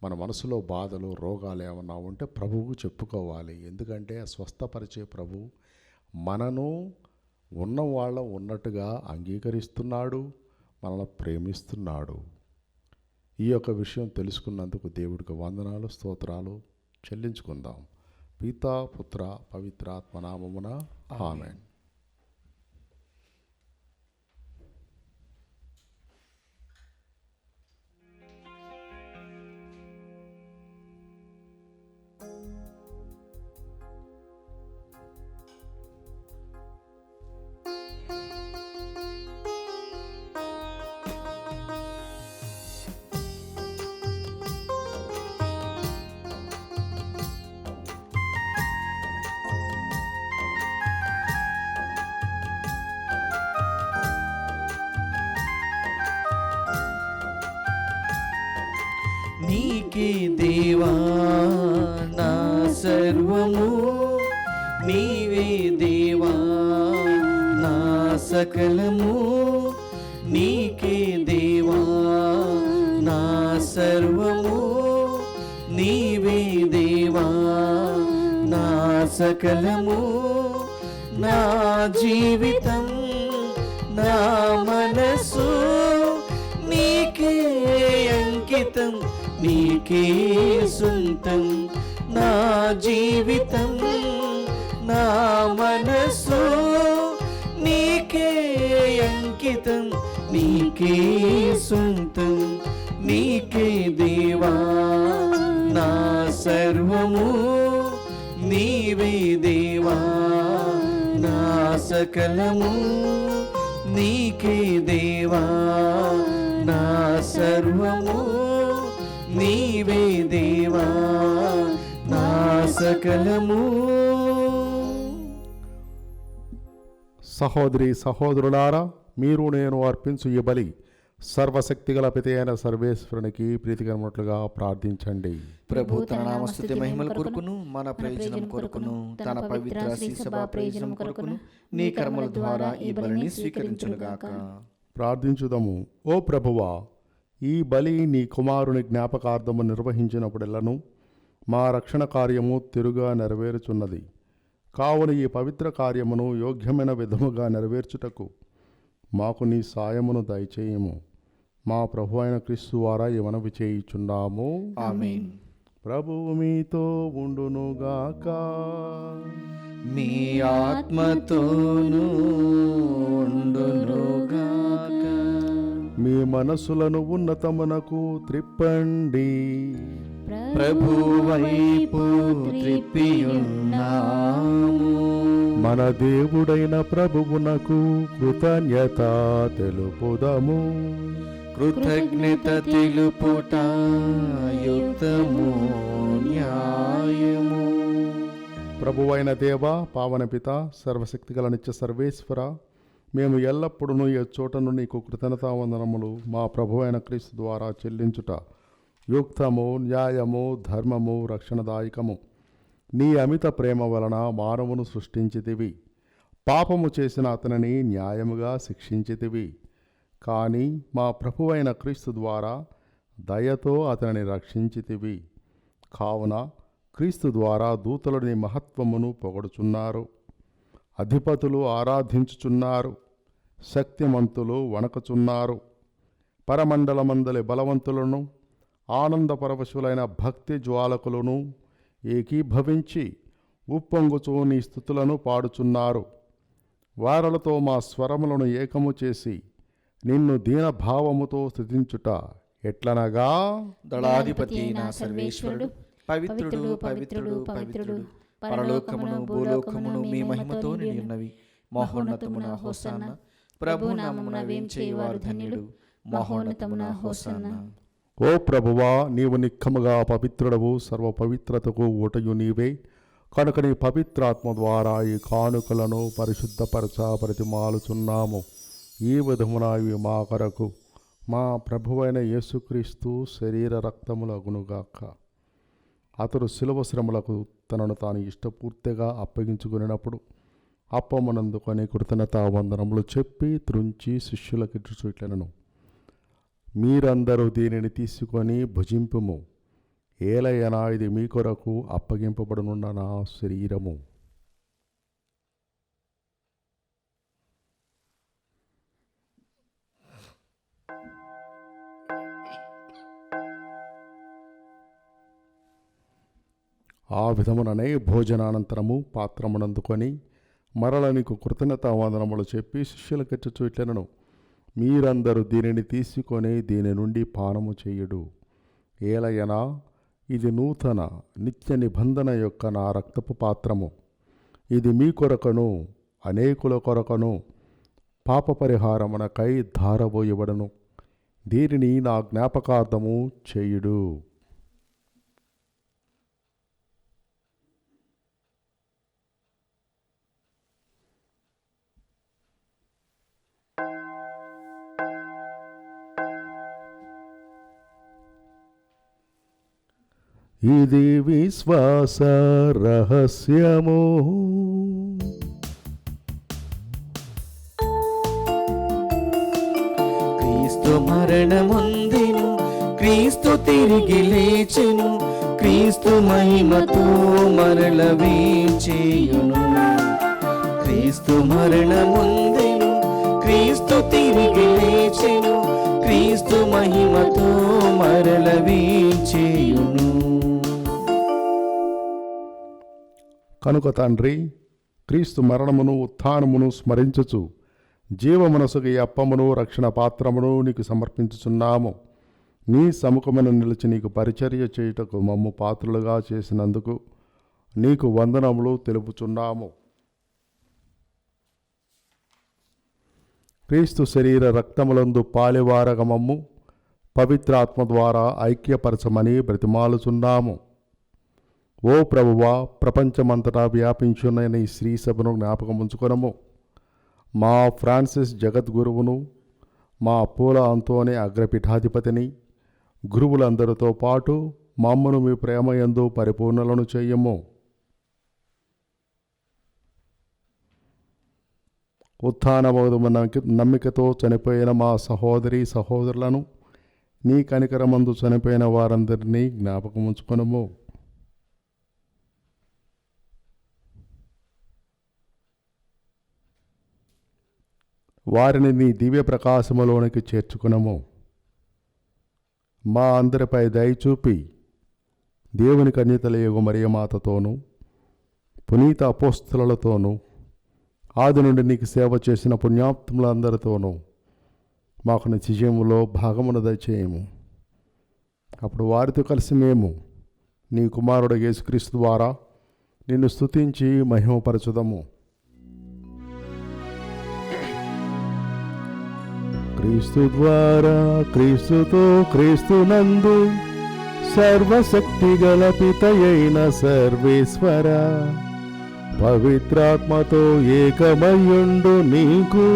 మన మనసులో బాధలు, రోగాలు ఏమన్నా ఉంటే ప్రభువుకు చెప్పుకోవాలి. ఎందుకంటే స్వస్థపరిచే ప్రభు మనను ఉన్నవాళ్ళం ఉన్నట్టుగా అంగీకరిస్తున్నాడు, మనల్ని ప్రేమిస్తున్నాడు. ఈ యొక్క విషయం తెలుసుకున్నందుకు దేవుడికి వందనాలు, స్తోత్రాలు చెల్లించుకుందాం. పితా, పుత్ర, పవిత్రాత్మ నామమున ఆమేన్. నీకే దేవా నా సర్వము, నీవే దేవా నా సకలము. నీకే దేవా నా సర్వము, నీవే దేవా నా సకలము. నా జీవితం, నా మనసు నీకే అంకితం, నీకే సొంతం. నా జీవితం, నా మనసు నీకే అంకితం, నీకే సొంతం. నీకే దేవా నా సర్వము, నీవే దేవా నా సకలము. నీకే దేవా నా సర్వము, నీవే దేవా నా సకలము. సహోదరి సహోదరులారా, మీరు నేను అర్పించు ఈ బలి సర్వశక్తిగల పిత అయిన సర్వేశ్వరునికి ప్రీతికరముగా ప్రార్థించండి. ప్రభు తన నామస్తుతి మహిమల కొరకును మన ప్రయోజనం కొరకును తన పవిత్ర శ్రీ సభ ప్రయోజనం కొరకును నీ కర్మల ద్వారా ఈ బలిని స్వీకరించునుగాక. ప్రార్థించుదము. ఓ ప్రభువా, ఈ బలి నీ కుమారుని జ్ఞాపకార్థము నిర్వహించినప్పుడెల్లను మా రక్షణ కార్యము తిరుగా నెరవేరుచున్నది. కావున ఈ పవిత్ర కార్యమును యోగ్యమైన విధముగా నెరవేర్చుటకు మాకు నీ సాయమును దయచేయము. మా ప్రభు అయిన క్రీస్తు ద్వారా ఈ మనవి చేయుచున్నాము. ఆమేన్. ప్రభువు మీతో ఉండునుగాక. మీ ఆత్మతోనూ ఉండునుగాక. మీ మనసులను ఉన్నతమునకు త్రిప్పండి. ప్రభు వైపు త్రిప్పియున్నాము. మన దేవుడైన ప్రభువునకు కృతజ్ఞత తెలుపుదము. కృతజ్ఞత తెలుపుట యుక్తము న్యాయము. ప్రభువైన దేవ, పావన పిత, సర్వశక్తిగల నిత్య సర్వేశ్వర, మేము ఎల్లప్పుడూ ఈ చోటను నీకు కృతజ్ఞతావందనములు మా ప్రభువైన క్రీస్తు ద్వారా చెల్లించుట యుక్తము, న్యాయము, ధర్మము, రక్షణదాయకము. నీ అమిత ప్రేమ వలన మానవును సృష్టించితివి. పాపము చేసిన అతనిని న్యాయముగా శిక్షించితివి. కానీ మా ప్రభువైన క్రీస్తు ద్వారా దయతో అతనిని రక్షించితివి. కావున క్రీస్తు ద్వారా దూతలు నీ మహత్వమును పొగడుచున్నారు. అధిపతులు ఆరాధించుచున్నారు. శక్తిమంతులు వణకుచున్నారు. పరమండలమందలి బలవంతులను, ఆనందపరవశులైన భక్తి జ్వాలకులను ఏకీభవించి ఉప్పొంగుచూ నీ స్థుతులను పాడుచున్నారు. వారలతో మా స్వరములను ఏకము చేసి నిన్ను దీనభావముతో స్తుతించుట ఎట్లనగా, దళాధిపతి నా సర్వేశ్వరుడు పవిత్రుడు పవిత్రుడు పవిత్రుడు, పరలోకమును భూలోకమును మీ మహిమతో నిండినవి. మహోన్నతమున హోసన్న. ప్రభు నామమున వేంచేయువారు ధన్యుడు. మహోన్నతమున హోసన్న. ఓ ప్రభువా, నీవు నిక్కముగా పవిత్రుడవు, సర్వ పవిత్రతకు ఊటయు నీవే. కనుక నీ పవిత్రాత్మ ద్వారా ఈ కానుకలను పరిశుద్ధపరచ ప్రతిమాలుచున్నాము. ఈ విధమున ఇవి మా కొరకు మా ప్రభువైన యేసుక్రీస్తు శరీర రక్తములగునుగాక. అతడు శిలువ శ్రమలకు తనను తాను ఇష్టపూర్తిగా అప్పగించుకున్నప్పుడు అప్పమునందుకొని కృతజ్ఞతావందనములు చెప్పి త్రుంచి శిష్యులకిచ్చుచుట్లెనను. మీరందరూ దీనిని తీసుకొని భుజింపుము. ఏలయనా ఇది మీ కొరకు అప్పగింపబడనున్న నా శరీరము. ఆ విధముననే భోజనానంతరము పాత్రమునందుకొని మరల నీకు కృతజ్ఞతావందనములు చెప్పి శిష్యులకిచ్చుచు ఇట్లెనను. మీరందరూ దీనిని తీసుకొని దీని నుండి పానము చేయుడు. ఏలయనా ఇది నూతన నిత్య నిబంధన యొక్క నా రక్తపు పాత్రము. ఇది మీ కొరకును అనేకుల కొరకును పాప పరిహారమునకై ధారబోయబడును. దీనిని నా జ్ఞాపకార్థము చేయుడు. ఇది విశ్వాస రహస్యము. క్రీస్తు మరణముందెను, క్రీస్తు తిరిగి లేచెను, క్రీస్తు మహిమతో మరల వేంచేయును. క్రీస్తు మరణముందెను, క్రీస్తు తిరిగి లేచెను, క్రీస్తు మహిమతో మరల వేంచేయును. కనుక తండ్రి, క్రీస్తు మరణమును ఉత్థానమును స్మరించుచు జీవమనసుకు ఈ అప్పమును రక్షణ పాత్రమును నీకు సమర్పించుచున్నాము. నీ సముఖమున నిలిచి నీకు పరిచర్య చేయుటకు మమ్ము పాత్రులుగా చేసినందుకు నీకు వందనములు తెలుపుచున్నాము. క్రీస్తు శరీర రక్తములందు పాలివారగమమ్ము పవిత్రాత్మ ద్వారా ఐక్యపరచమని బ్రతిమాలుచున్నాము. ఓ ప్రభువా, ప్రపంచమంతటా వ్యాపించున్న నీ శ్రీ సభను జ్ఞాపకం ఉంచుకొనము. మా ఫ్రాన్సిస్ జగద్గురువును, మా పూల అంతోని అగ్రపీఠాధిపతిని, గురువులందరితో పాటు మమ్మను మీ ప్రేమయందు పరిపూర్ణలను చెయ్యము. ఉత్థానమోదము నమ్మికతో చనిపోయిన మా సహోదరి సహోదరులను, నీ కనికరమందు చనిపోయిన వారందరినీ జ్ఞాపకం ఉంచుకొనము. వారిని నీ దివ్య ప్రకాశములోనికి చేర్చుకునము. మా అందరిపై దయచూపి దేవుని కన్యతలయగు మరియమాతతోనూ పునీత అపోస్తలులతోనూ ఆది నుండి నీకు సేవ చేసిన పుణ్యాత్ములందరితోనూ మాకు నిత్యజీవములో భాగమును దయచేయము. అప్పుడు వారితో కలిసి మేము నీ కుమారుడు యేసుక్రీస్తు ద్వారా నిన్ను స్తుతించి మహిమపరచుదము. క్రీస్తు ద్వారా, క్రీస్తుతో, క్రీస్తునందు సర్వశక్తి గల పితయైన సర్వేశ్వర పవిత్రాత్మతో ఏకమయ్యుండు నీకు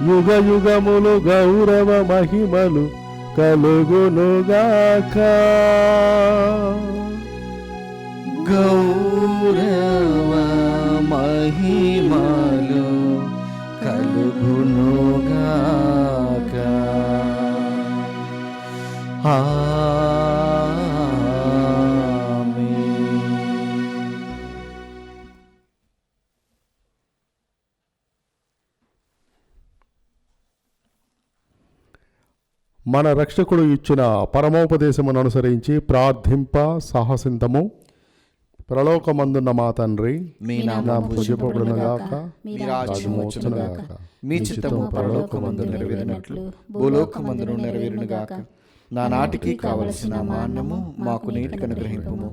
యుగ యుగములు గౌరవ మహిమలు కలుగునుగాక. గౌరవ మహిమలు కలుగునుగాక. మన రక్షకుడు ఇచ్చిన పరమోపదేశమును అనుసరించి ప్రార్థింప సాహసింతము. పరలోకమందున్న మా తండ్రి, మీ నా నామము పూజింపబడునుగాక, మీ రాజ్యము వచ్చునుగాక, మీ చిత్తము పరలోకమందు నెరవేరినట్లు భూలోకమందును నెరవేరునుగాక. నానాటికి కావలసిన మా అన్నము మాకు నేటికి అనుగ్రహింపుము.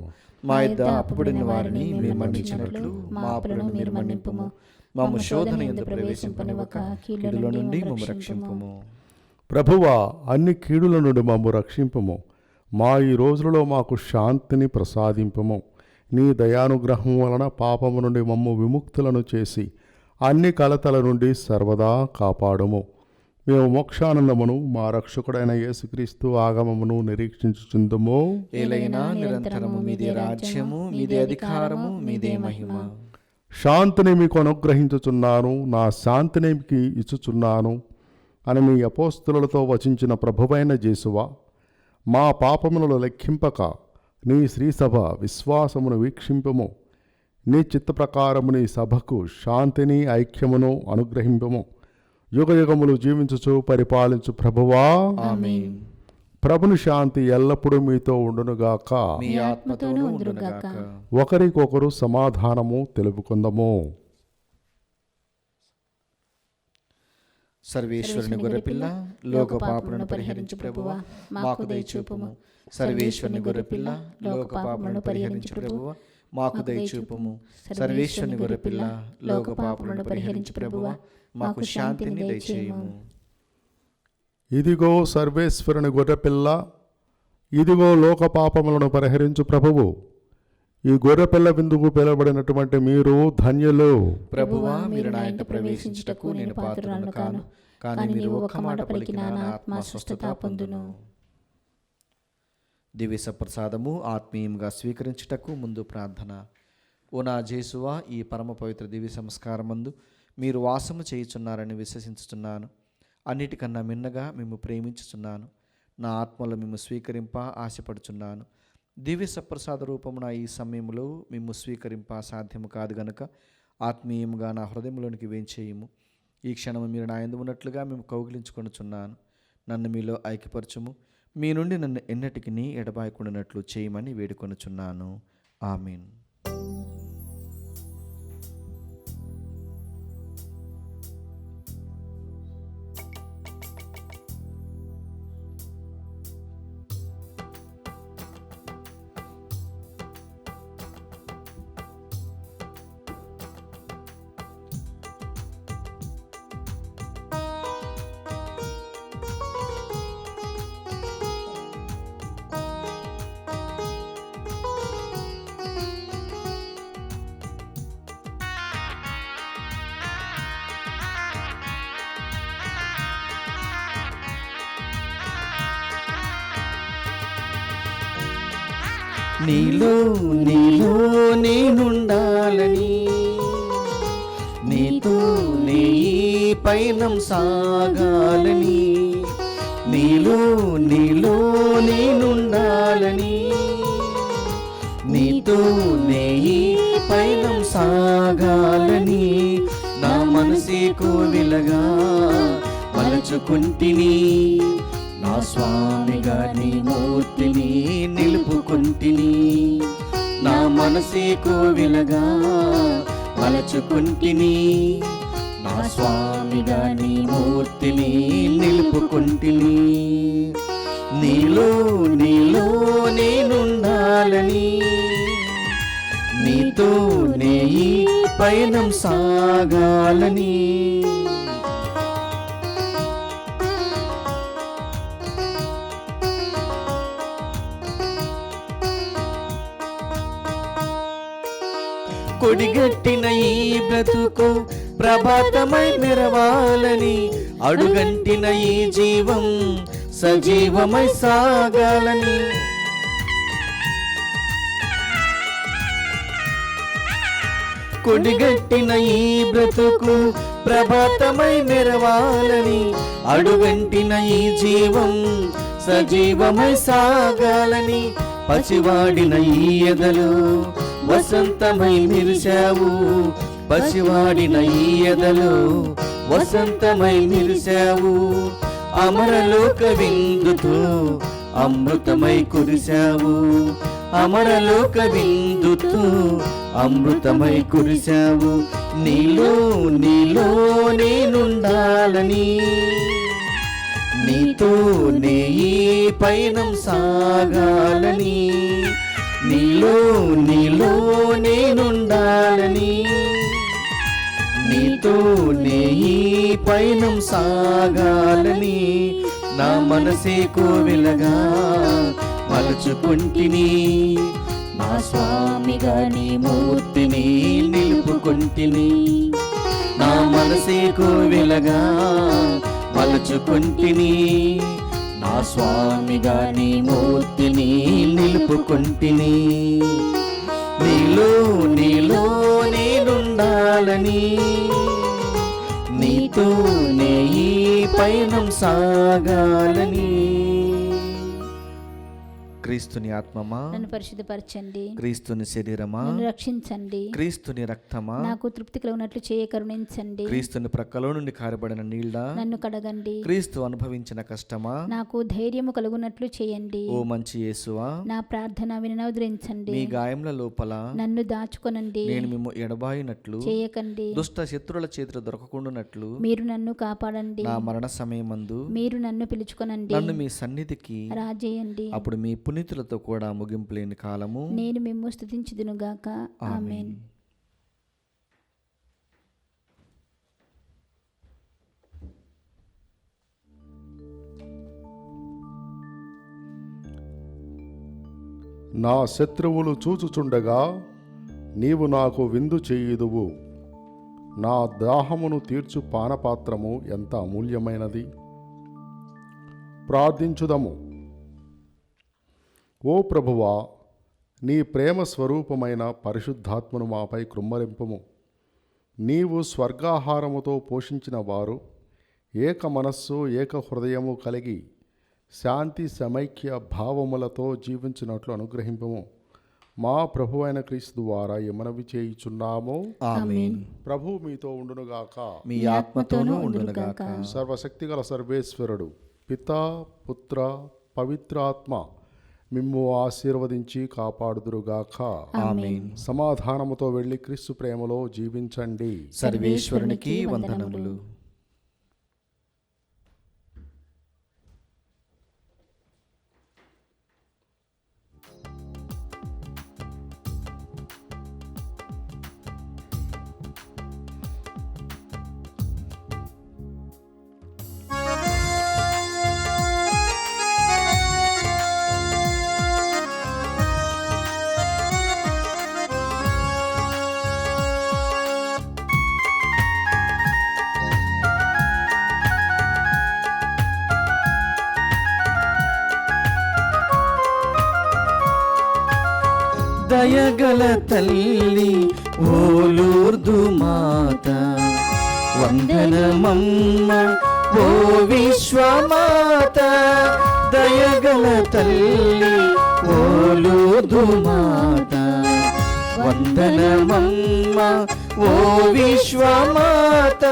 మా యొద్ద అప్పుబడిన వారిని మీరు మన్నించినట్లు మా అప్పులను మీరు మన్నింపుము. మమ్ము శోధన యందు ప్రవేశింపనివ్వక కీడుల నుండి మమ్ము రక్షింపుము. ప్రభువా, అన్ని కీడుల నుండి మమ్ము రక్షింపుము. మా ఈ రోజులలో మాకు శాంతిని ప్రసాదింపుము. నీ దయానుగ్రహం వలన పాపము నుండి మమ్ము విముక్తులను చేసి అన్ని కలతల నుండి సర్వదా కాపాడుము. మేము మోక్షానందమును మా రక్షకుడైన యేసుక్రీస్తు ఆగమమును నిరీక్షించుచుందుము. ఏలైనా నిరంతరము మీదే రాజ్యము, మీదే అధికారము, మీదే మహిమ. శాంతిని మీకు అనుగ్రహించుచున్నాను, నా శాంతిని మీకు ఇచ్చుచున్నాను అని మీ అపోస్తలులతో వచించిన ప్రభువైన యేసువా, మా పాపములను లెక్కింపక నీ శ్రీసభ విశ్వాసమును వీక్షింపము. నీ చిత్త ప్రకారము నీ సభకు శాంతిని ఐక్యమును అనుగ్రహింపము. యుగయుగములు జీవించుచు పరిపాలించు ప్రభువా, ఆమేన్. ప్రభుని శాంతి ఎల్లప్పుడూ మీతో ఉండునుగాక. మీ ఆత్మతోనూ ఉండునుగాక. ఒకరికొకరు సమాధానము తెలుపుకుందము. సర్వేశ్వరుని గొర్రెపిల్ల, లోక పాపములను పరిహరించు ప్రభువా, మాకు దయచూపుము. సర్వేశ్వరుని గొర్రెపిల్ల, లోక పాపములను పరిహరించు ప్రభువా, మాకు దయచూపుము. సర్వేశ్వరుని గొర్రెపిల్ల, లోక పాపములను పరిహరించు ప్రభువా, మాకు శాంతిని దయచేయుము. ఇదిగో సర్వేశ్వరుని గొర్రెపిల్ల, ఇదిగో లోక పాపములను పరిహరించు ప్రభువు. ఈ గొర్రెపిల్ల విందుకు పిలువబడినటువంటి మీరు ధన్యులు. ప్రభువా, మీరు నా ఇంట ప్రవేశించుటకు నేను పాత్రులను కాను, కానీ మీరు ఒక్క మాట పలికినా నా ఆత్మ స్వస్థత పొందును. దివ్య సప్రసాదము ఆత్మీయంగా స్వీకరించుటకు ముందు ప్రార్థన. ఓ నా జేసువా, ఈ పరమ పవిత్ర దివ్య సంస్కారమందు మీరు వాసము చేయుచున్నారని విశ్వసించుచున్నాను. అన్నిటికన్నా మిన్నగా మేము ప్రేమించుచున్నాను. నా ఆత్మలో మేము స్వీకరింప ఆశపడుచున్నాను. దివ్య సప్రసాద రూపమున ఈ సమయంలో మేము స్వీకరింప సాధ్యము కాదు గనుక ఆత్మీయముగా నా హృదయంలోనికి వేంచేయము. ఈ క్షణము మీరు నా యందు ఉన్నట్లుగా మేము కౌగిలించుకొనుచున్నాను. నన్ను మీలో ఐక్యపరచుము. మీ నుండి నన్ను ఎన్నటికి ఎడబాయకుండానట్లు చేయమని వేడుకొనుచున్నాను. ఆమేన్. నీలో నీలో నేనుండాలని, నీతో నీ పయనం సాగాలని, నీలో నీలో నేనుండాలని, నీతో నీ పయనం సాగాలని, నా మనసే కోవిలగా మలచుకుంటిని, నా స్వామిగా నీ మూర్తిని నిలుపుకుంటిని, నా మనసే కోవిలగా మలచుకుంటిని, నా స్వామిగా నీ మూర్తిని నిలుపుకుంటిని, నీలో నీలో నేనుండాలని, నీతో నే పయనం సాగాలని. కొడిగట్టిన ఈ బ్రతుకు ప్రభాతమై మెరవాలని, అడుగంటిన ఈ జీవం సజీవమై సాగాలని, కొడిగట్టిన ఈ బ్రతుకు ప్రభాతమై మెరవాలని, అడుగంటిన ఈ జీవం సజీవమై సాగాలని, పసివాడిన ఈ ఎదలు వసంతమై మెరిశావు, పసివాడిన ఈ ఎదలు వసంతమై మెరిశావు, అమరలోక విందుతో అమృతమై కురిశావు, అమరలోక విందుతో అమృతమై కురిశావు, నీలో నీలో నేనుండాలని, నీతో నే పయనం సాగాలని, నీలో నీలో నేనుండాలని, నీతో నే పయనం సాగాలని, నా మనసే కోవిలగా మలచుకుంటిని, నా స్వామిగా నీ మూర్తిని నిలుపుకుంటిని, నా మనసే కోవిలగా మలచుకుంటిని, నా స్వామిగా నీ మూర్తిని నిలుపుకుంటిని, నీలో నీలో నేనుండాలని, నీతో నే పయనం సాగాలని. క్రీస్తుని ఆత్మమా నన్ను పరిశుద్ధపరచండి, క్రీస్తుని శరీరమా నన్ను రక్షించండి, క్రీస్తుని రక్తమా నాకు తృప్తి కలుగునట్లు చేయ కరుణించండి, క్రీస్తుని ప్రక్కలో నుండి కారబడిన నీళ్ళ నన్ను కడగండి, క్రీస్తు అనుభవించిన కష్టమా నాకు ధైర్యము కలుగునట్లు చేయండి, ఓ మంచి యేసువా నా ప్రార్థన వినవద్రించండి, మీ గాయముల లోపల నన్ను దాచుకొనండి, నేను మిమ్ము ఎడబాయినట్లు చేయకండి, దుష్ట శత్రుల చేతులు దొరకకుండానట్లు మీరు నన్ను కాపాడండి, నా మరణ సమయమందు మీరు నన్ను పిలుచుకొనండి, నన్ను మీ సన్నిధికి రాజేయండి, అప్పుడు మీ పునీతులతో కూడా ముగింపు లేని కాలము నేను మిమ్ము స్తుతించుదునుగాక. ఆమేన్. నా శత్రువులు చూచుచుండగా నీవు నాకు విందు చేయుదువు, నా దాహమును తీర్చు పానపాత్రము ఎంత అమూల్యమైనది. ప్రార్థించుదము. ఓ ప్రభువా, నీ ప్రేమ స్వరూపమైన పరిశుద్ధాత్మను మాపై కృమ్మరింపుము. నీవు స్వర్గాహారముతో పోషించిన వారు ఏక మనస్సు ఏక హృదయము కలిగి శాంతి సమైక్య భావములతో జీవించినట్లు అనుగ్రహింపము. మా ప్రభువైన క్రీస్తు ద్వారా మనవి చేయుచున్నాము. ఆమేన్. ప్రభు మీతో ఉండునుగాక, మీ ఆత్మతోనూ ఉండునుగాక. సర్వశక్తిగల సర్వేశ్వరుడు పితా పుత్ర పవిత్రాత్మ మిమ్ము ఆశీర్వదించి కాపాడుదురుగాక. ఆమేన్. సమాధానముతో వెళ్ళి క్రీస్తు ప్రేమలో జీవించండి. సర్వేశ్వరునికి వందనములు. దయగల తల్లి ఓ లూర్దు మాత, వందనమమ్మ ఓ విశ్వమాత, దయగల తల్లి ఓ లూర్దు మాత, వందనమమ్మ ఓ విశ్వమాత.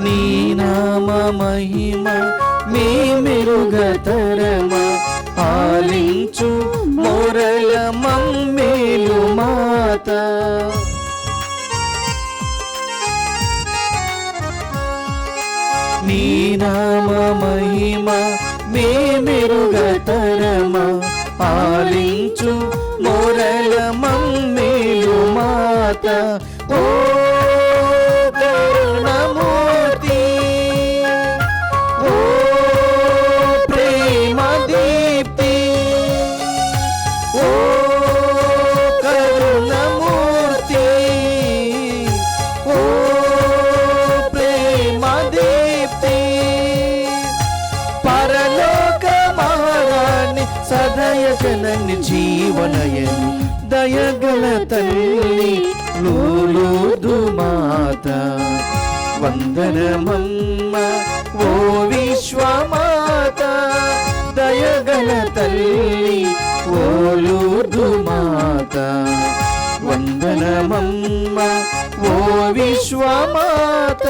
నీ నామ మహిమ మీ మెరుగతరమ, ఆలించు మొరల మమ్మేలు మాత. నీ నామ మహిమ మీ మెరుగతరమ, ఆలించు మొరల మమ్మేలు మాత. ఓ కరుణమూర్తి, ఓ ప్రేమ దీప్తి, ఓ కరుణమూర్తి, ఓ ప్రేమ దీప్తి, పరలోక మహారాణి సదయ జనని జీవనయని, దయగల తల్లి లూర్దు మాత, వందనమమ్మ ఓ విశ్వమాత, దయగల తల్లి ఓ లూర్దు మాత, వందనమమ్మ ఓ విశ్వమాత.